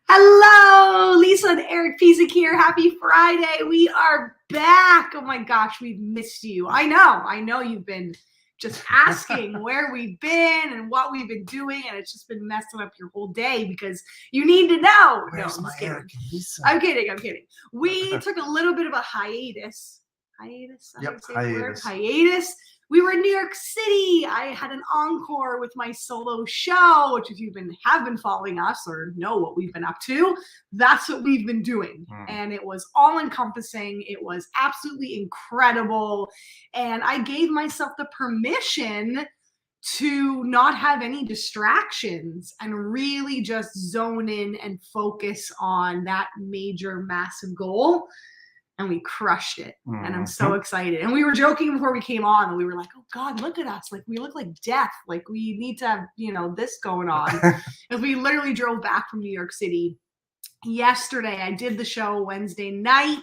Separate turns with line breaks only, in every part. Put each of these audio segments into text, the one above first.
Hello, Lisa and Eric Piesek here. Happy Friday. We are back. Oh my gosh, we've missed you. I know you've been just asking where we've been and what we've been doing, and it's just been messing up your whole day because you need to know.
Where's
No,
my Eric and Lisa?
I'm kidding. We took a little bit of a hiatus. Hiatus. We were in New York City. I had an encore with my solo show, which if you have been following us or know what we've been up to, that's what we've been doing. And it was all encompassing. It was absolutely incredible. And I gave myself the permission to not have any distractions and really just zone in and focus on that major, massive goal. And we crushed it. And I'm so excited. And we were joking before we came on, and we were like, oh God, look at us. Like, we look like death. Like, we need to have, this going on. As we literally drove back from New York City yesterday. I did the show Wednesday night.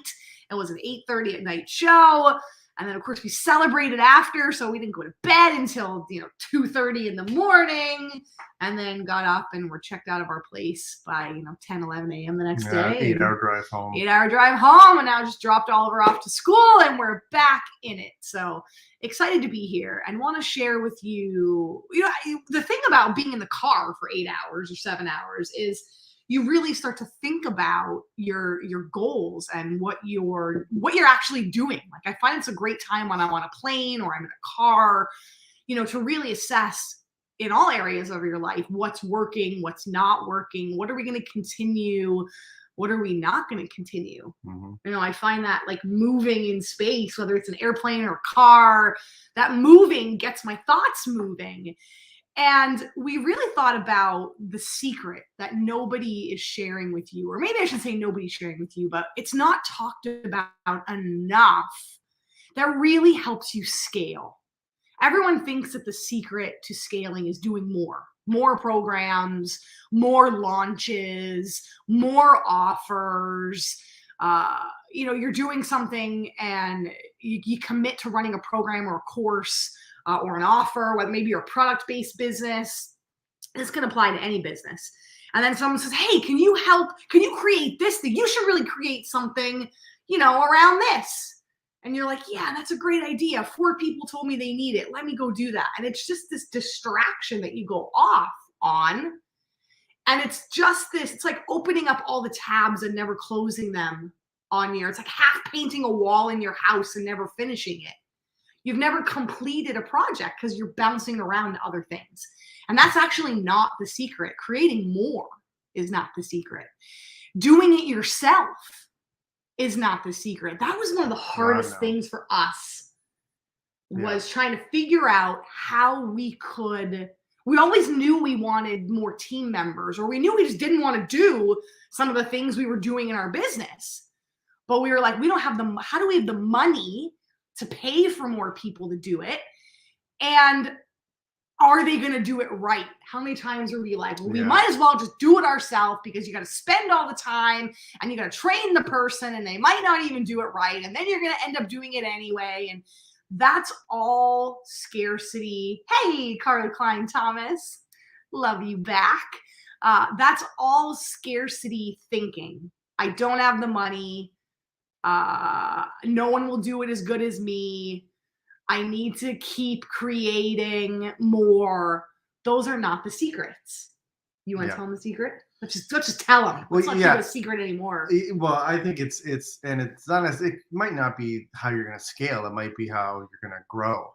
It was an 8:30 at night show. And then, of course, we celebrated after, so we didn't go to bed until 2:30 in the morning, and then got up and were checked out of our place by 10, 11 a.m. the next day.
8-hour drive home.
8-hour drive home, and now just dropped Oliver off to school, and we're back in it. So excited to be here and want to share with you. The thing about being in the car for 8 hours or 7 hours is you really start to think about your goals and what you're actually doing. Like, I find it's a great time when I'm on a plane or I'm in a car, to really assess in all areas of your life what's working, what's not working, what are we going to continue, what are we not going to continue. I find that like moving in space, whether it's an airplane or a car, that moving gets my thoughts moving. And we really thought about the secret that nobody is sharing with you, or maybe I should say nobody's sharing with you, but it's not talked about enough, that really helps you scale. Everyone thinks that the secret to scaling is doing more programs, more launches, more offers. You're doing something and you commit to running a program or a course or an offer, whether maybe you're a product-based business. This can apply to any business. And then someone says, hey, can you help? Can you create this thing? You should really create something, around this. And you're like, yeah, that's a great idea. 4 people told me they need it. Let me go do that. And it's just this distraction that you go off on. And it's just this, it's like opening up all the tabs and never closing them on it's like half painting a wall in your house and never finishing it. You've never completed a project because you're bouncing around to other things. And that's actually not the secret. Creating more is not the secret. Doing it yourself is not the secret. That was one of the hardest things for us, was trying to figure out how we always knew we wanted more team members, or we knew we just didn't want to do some of the things we were doing in our business. But we were like, how do we have the money to pay for more people to do it? And are they going to do it right? How many times are we like, well, we might as well just do it ourselves, because you got to spend all the time and you got to train the person and they might not even do it right. And then you're going to end up doing it anyway. And that's all scarcity. Hey, Carla Klein Thomas, love you back. That's all scarcity thinking. I don't have the money. No one will do it as good as me. I need to keep creating more. Those are not the secrets. You want to tell them the secret? Let's just tell them. Let's not keep it a secret anymore.
Well, I think it's not it might not be how you're going to scale. It might be how you're going to grow.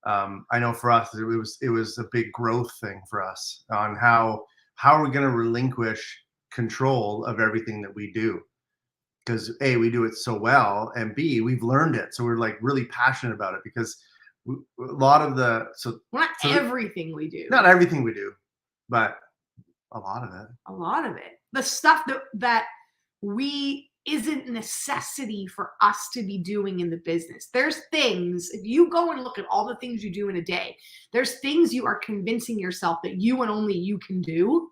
I know for us, it was a big growth thing for us on how are we going to relinquish control of everything that we do. Because A, we do it so well, and B, we've learned it, so we're like really passionate about it. Because a lot of
everything we do.
Not everything we do, but a lot of it.
A lot of it. The stuff that isn't necessity for us to be doing in the business. There's things, if you go and look at all the things you do in a day, there's things you are convincing yourself that you and only you can do,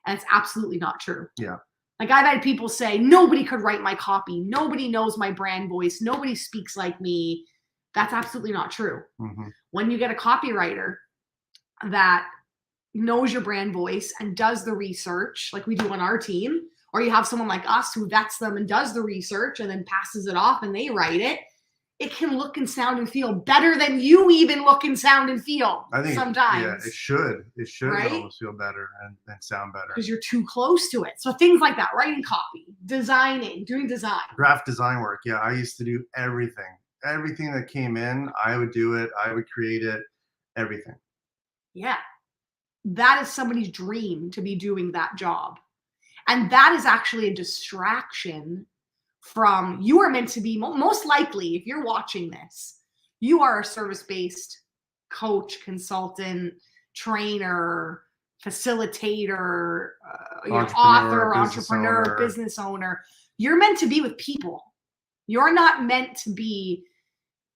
and it's absolutely not true.
Yeah.
Like, I've had people say, nobody could write my copy. Nobody knows my brand voice. Nobody speaks like me. That's absolutely not true. When you get a copywriter that knows your brand voice and does the research like we do on our team, or you have someone like us who vets them and does the research and then passes it off and they write it, it can look and sound and feel better than you even look and sound and feel.
I think
sometimes.
Yeah, it should
Right?
almost feel better and sound better.
Because you're too close to it. So things like that, writing copy, designing, doing design.
Graphic design work. Yeah, I used to do everything. Everything that came in, I would do it. I would create it. Everything.
Yeah. That is somebody's dream, to be doing that job. And that is actually a distraction from, you are meant to be, most likely, if you're watching this, you are a service-based coach, consultant, trainer, facilitator, author, entrepreneur, business owner. You're meant to be with people. You're not meant to be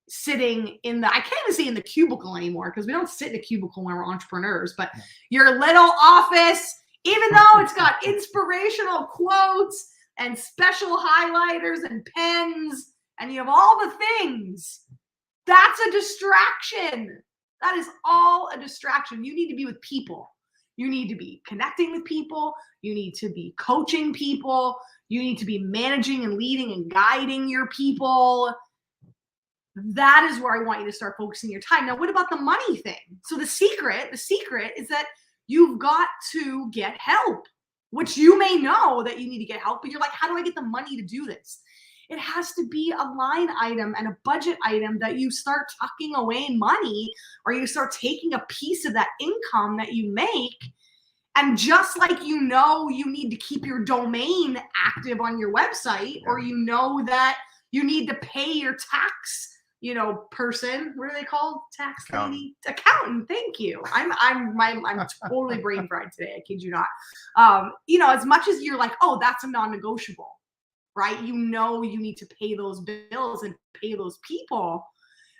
sitting in the, I can't even say in the cubicle anymore, because we don't sit in a cubicle when we're entrepreneurs, but your little office, even though it's got inspirational quotes and special highlighters and pens, and you have all the things, that's a distraction. That is all a distraction. You need to be with people. You need to be connecting with people. You need to be coaching people. You need to be managing and leading and guiding your people. That is where I want you to start focusing your time. Now, what about the money thing? So the secret is that you've got to get help, which you may know that you need to get help, but you're like, how do I get the money to do this? It has to be a line item and a budget item that you start tucking away money, or you start taking a piece of that income that you make. And just like you know you need to keep your domain active on your website, or you know that you need to pay your tax, person, what are they called? Tax lady? Accountant. Thank you. I'm totally brain fried today. I kid you not. As much as you're like, oh, that's a non-negotiable, right? You need to pay those bills and pay those people.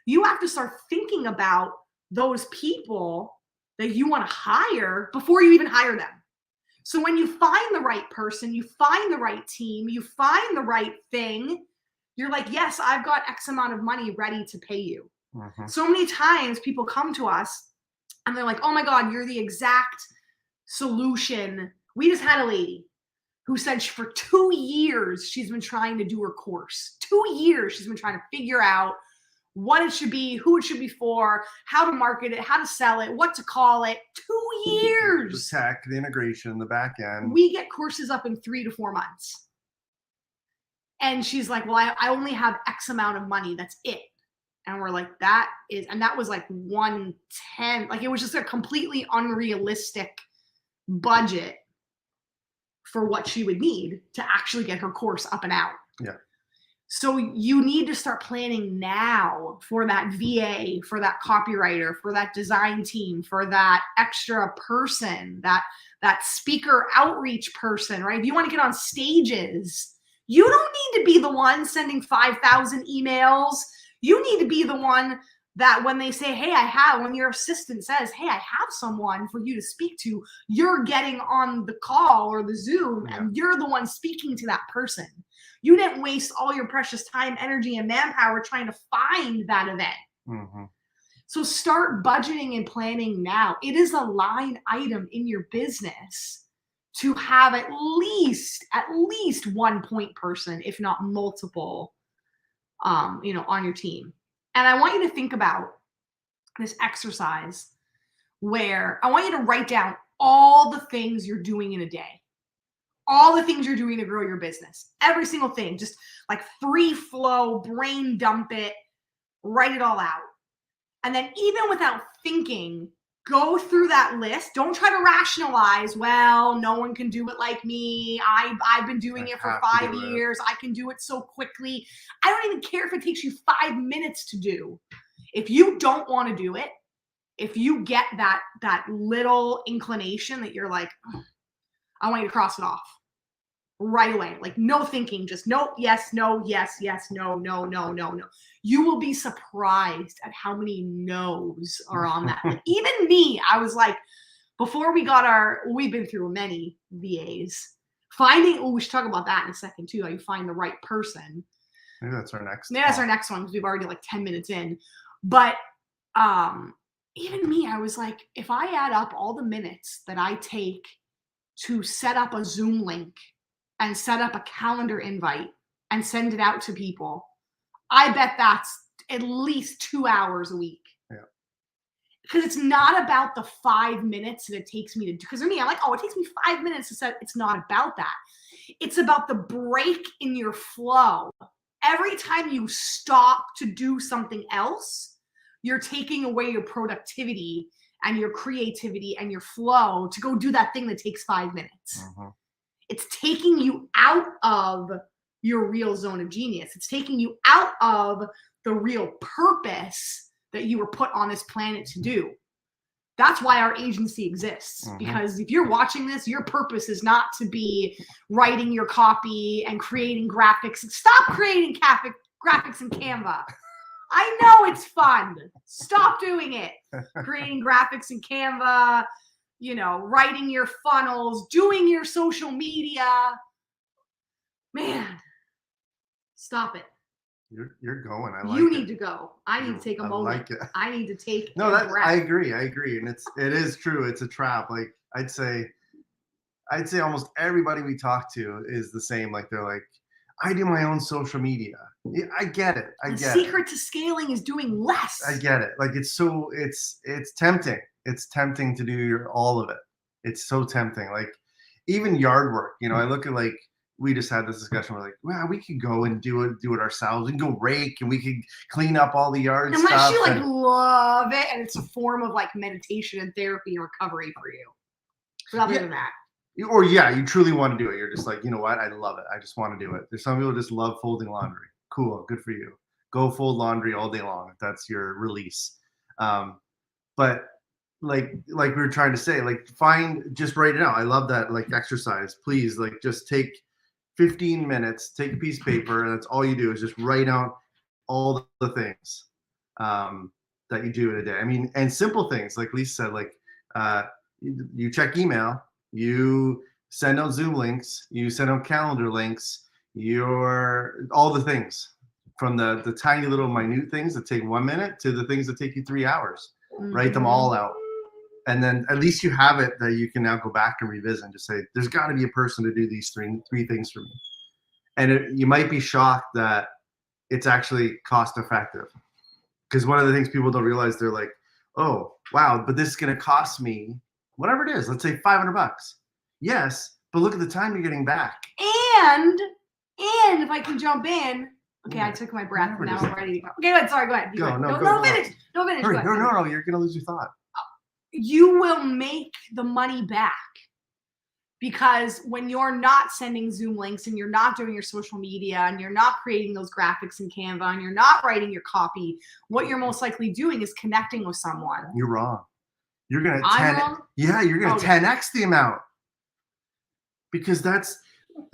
You have to start thinking about those people that you want to hire before you even hire them. So when you find the right person, you find the right team, you find the right thing, you're like, yes, I've got X amount of money ready to pay you. Mm-hmm. So many times people come to us and they're like, oh my God, you're the exact solution. We just had a lady who said for 2 years, she's been trying to do her course. 2 years, she's been trying to figure out what it should be, who it should be for, how to market it, how to sell it, what to call it. 2 years.
The tech, the integration, the back end.
We get courses up in 3 to 4 months. And she's like, well, I only have X amount of money. That's it. And we're like, that was like 110. Like, it was just a completely unrealistic budget for what she would need to actually get her course up and out.
Yeah.
So you need to start planning now for that VA, for that copywriter, for that design team, for that extra person, that speaker outreach person, right? If you want to get on stages, you don't need to be the one sending 5,000 emails. You need to be the one that when they say, hey, when your assistant says, hey, I have someone for you to speak to, you're getting on the call or the Zoom and you're the one speaking to that person. You didn't waste all your precious time, energy, and manpower trying to find that event. Mm-hmm. So start budgeting and planning now. It is a line item in your business to have at least 1 point person, if not multiple, on your team. And I want you to think about this exercise where I want you to write down all the things you're doing in a day, all the things you're doing to grow your business, every single thing, just like free flow, brain dump it, write it all out. And then even without thinking, go through that list. Don't try to rationalize, well, no one can do it like me. I've been doing it for 5 years. I can do it so quickly. I don't even care if it takes you 5 minutes to do. If you don't want to do it, if you get that little inclination that you're like, I want you to cross it off right away. Like, no thinking, just no, yes, no, yes, yes, no, no, no, no, no. You will be surprised at how many no's are on that. Like, even me, I was like, before we've been through many VAs, we should talk about that in a second too, how you find the right person.
Maybe that's our next.
Maybe that's our next one, because we've already like 10 minutes in. But even me, I was like, if I add up all the minutes that I take to set up a Zoom link and set up a calendar invite and send it out to people, I bet that's at least 2 hours a week.
Yeah.
Because it's not about the 5 minutes that it takes me to do. Because for me, I'm like, oh, it takes me 5 minutes to set. It's not about that. It's about the break in your flow. Every time you stop to do something else, you're taking away your productivity and your creativity and your flow to go do that thing that takes 5 minutes.
Mm-hmm.
It's taking you out of your real zone of genius. It's taking you out of the real purpose that you were put on this planet to do. That's why our agency exists.
Mm-hmm.
Because if you're watching this, your purpose is not to be writing your copy and creating graphics. Stop creating graphics in Canva. I know it's fun. Stop doing it. Creating graphics in Canva, writing your funnels, doing your social media. Man, stop it.
You're going. I like
you
it.
need to go. I need to take a moment.
I like it.
I need to take
No,
a breath.
I agree, and it is true. It's a trap. Like I'd say almost everybody we talk to is the same. Like they're like, I do my own social media. Yeah, I get it.
The secret to scaling is doing less.
I get it. Like it's tempting. It's tempting to do all of it. It's so tempting. Like even yard work. I look at like. We just had this discussion. We're like, well, we could go and do it ourselves. We can go rake and we could clean up all the yard
Unless
stuff.
Unless you love it and it's a form of like meditation and therapy and recovery for you. But other than that.
Or you truly want to do it. You're just like, you know what? I love it. I just want to do it. There's some people who just love folding laundry. Cool. Good for you. Go fold laundry all day long if that's your release. But like we were trying to say, like just write it out. I love that like exercise. Please, like just take 15 minutes, take a piece of paper, and that's all you do is just write out all the things that you do in a day. I mean, and simple things like Lisa said, like you check email, you send out Zoom links, you send out calendar links, all the things from the tiny little minute things that take 1 minute to the things that take you 3 hours. Mm-hmm. Write them all out. And then at least you have it that you can now go back and revisit and just say, there's got to be a person to do these three things for me. And you might be shocked that it's actually cost effective. Because one of the things people don't realize, they're like, oh, wow, but this is going to cost me whatever it is. Let's say $500. Yes, but look at the time you're getting back.
And if I can jump in. Okay, I took my breath. Now I'm ready to go. Okay, go ahead.
Go ahead.
No, finish. No, finish.
Hurry, no, you're going to lose your thought.
You will make the money back because when you're not sending Zoom links and you're not doing your social media and you're not creating those graphics in Canva and you're not writing your copy, what you're most likely doing is connecting with someone.
You're wrong. You're going to you're going to 10x the amount because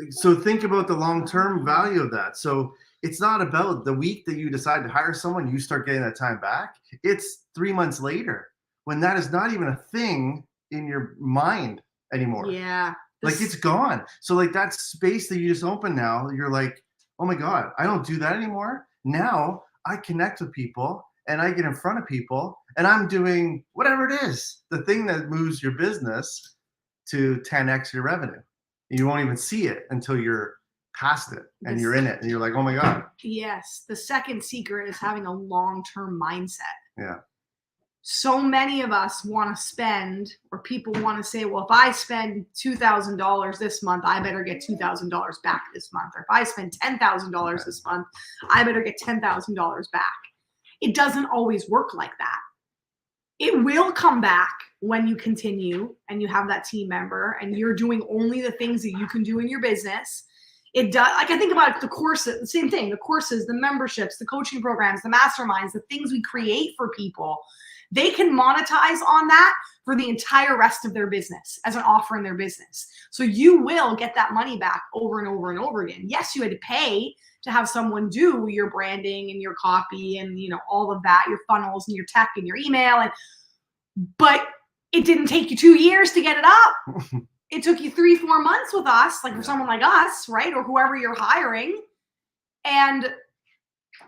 so think about the long-term value of that. So it's not about the week that you decide to hire someone, you start getting that time back. It's 3 months later. When that is not even a thing in your mind anymore.
Yeah.
Like it's gone. So like that space that you just opened now, you're like, oh my God, I don't do that anymore. Now I connect with people and I get in front of people and I'm doing whatever it is, the thing that moves your business to 10x your revenue. You won't even see it until you're past it and you're in it and you're like, oh my God.
Yes. The second secret is having a long-term mindset.
Yeah.
So many of us want to spend, or people want to say, well, if I spend $2,000 this month, I better get $2,000 back this month. Or if I spend $10,000 this month, I better get $10,000 back. It doesn't always work like that. It will come back when you continue and you have that team member and you're doing only the things that you can do in your business. It does. Like I think about the courses, the same thing, the courses, the memberships, the coaching programs, the masterminds, the things we create for people. They can monetize on that for the entire rest of their business as an offer in their business. So you will get that money back over and over and over again. Yes, you had to pay to have someone do your branding and your copy and all of that, your funnels and your tech and your email, but it didn't take you 2 years to get it up. It took you 3-4 months with us, like for someone like us, right? Or whoever you're hiring, and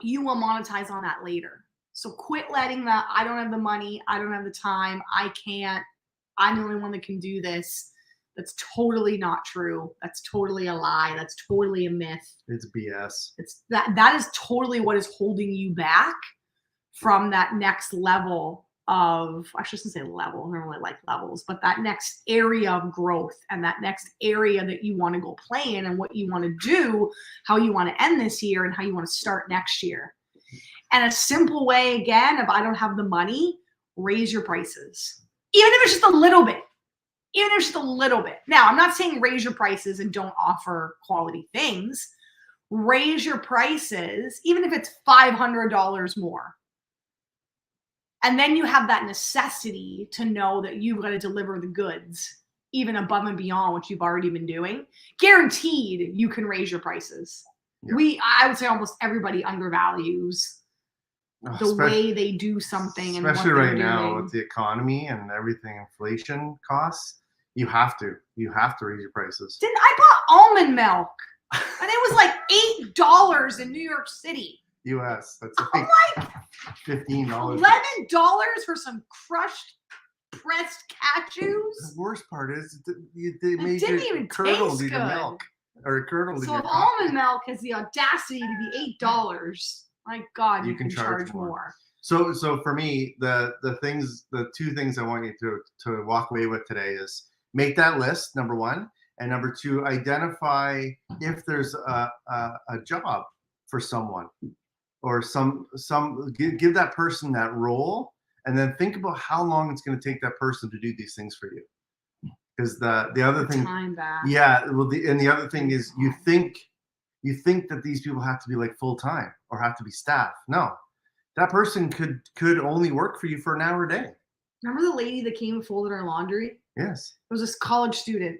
you will monetize on that later. So quit letting that, I don't have the money, I don't have the time, I can't, I'm the only one that can do this. That's totally not true. That's totally a lie. That's totally a myth.
It's BS.
It's that is totally what is holding you back from that next level of, I shouldn't say level, I don't really like levels, but that next area of growth and that next area that you want to go play in and what you want to do, how you want to end this year and how you want to start next year. And a simple way, again, if I don't have the money, raise your prices. Even if it's just a little bit. Even if it's just a little bit. Now, I'm not saying raise your prices and don't offer quality things. Raise your prices, even if it's $500 more. And then you have that necessity to know that you've got to deliver the goods, even above and beyond what you've already been doing. Guaranteed, you can raise your prices.
Yeah.
I would say almost everybody undervalues the way they do something, and
especially
what they're
right now
doing.
with the economy and everything, inflation costs. You have to raise your prices.
I bought almond milk, and it was like $8 in New York City.
US. That's
I'm
like $15.
$11 for some crushed pressed cashews.
The worst part is they made
didn't
you
even
curdled
taste
your
good.
milk or curdled
So
your
if
coffee.
almond milk has the audacity to be $8, my God, you can charge more.
So for me, the two things I want you to walk away with today is make that list, number one, and number two, identify if there's a job for someone or give that person that role, and then think about how long it's going to take that person to do these things for you. Because the other thing,
Time back.
yeah, well, the other thing is you think that these people have to be like full time or have to be staff. No, that person could only work for you for an hour a day.
Remember the lady that came and folded our laundry?
Yes.
It was this college student.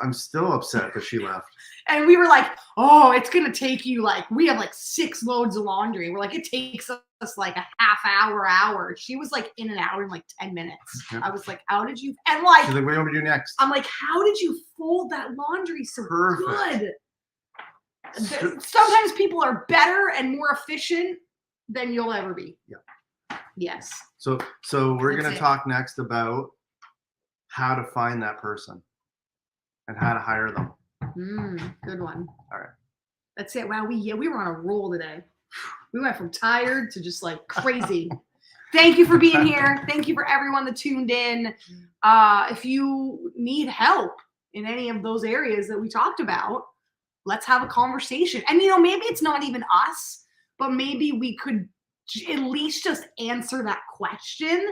I'm still upset that she left.
And we were like, oh, it's going to take you we have 6 loads of laundry. We're like, it takes us like a half hour. She was like in an hour in 10 minutes.
Yeah.
I was like, how did you, and
She's like, what do you want me to do next?
I'm like, how did you fold that laundry so good? Sometimes people are better and more efficient than you'll ever be.
Yeah.
Yes.
So we're
That's
going to
it.
talk next about how to find that person and how to hire them.
Good one.
All right.
That's it. Wow, we were on a roll today. We went from tired to just crazy. Thank you for being here. Thank you for everyone that tuned in. If you need help in any of those areas that we talked about, let's have a conversation. And maybe it's not even us, but maybe we could at least just answer that question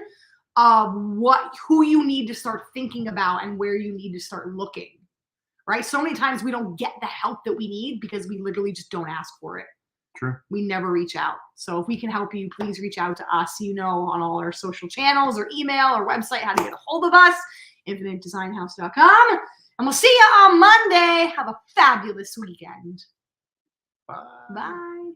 of who you need to start thinking about and where you need to start looking. Right? So many times we don't get the help that we need because we literally just don't ask for it.
True.
We never reach out. So if we can help you, please reach out to us, on all our social channels or email or website, how to get a hold of us, infinitedesignhouse.com. And we'll see you on Monday. Have a fabulous weekend.
Bye.
Bye.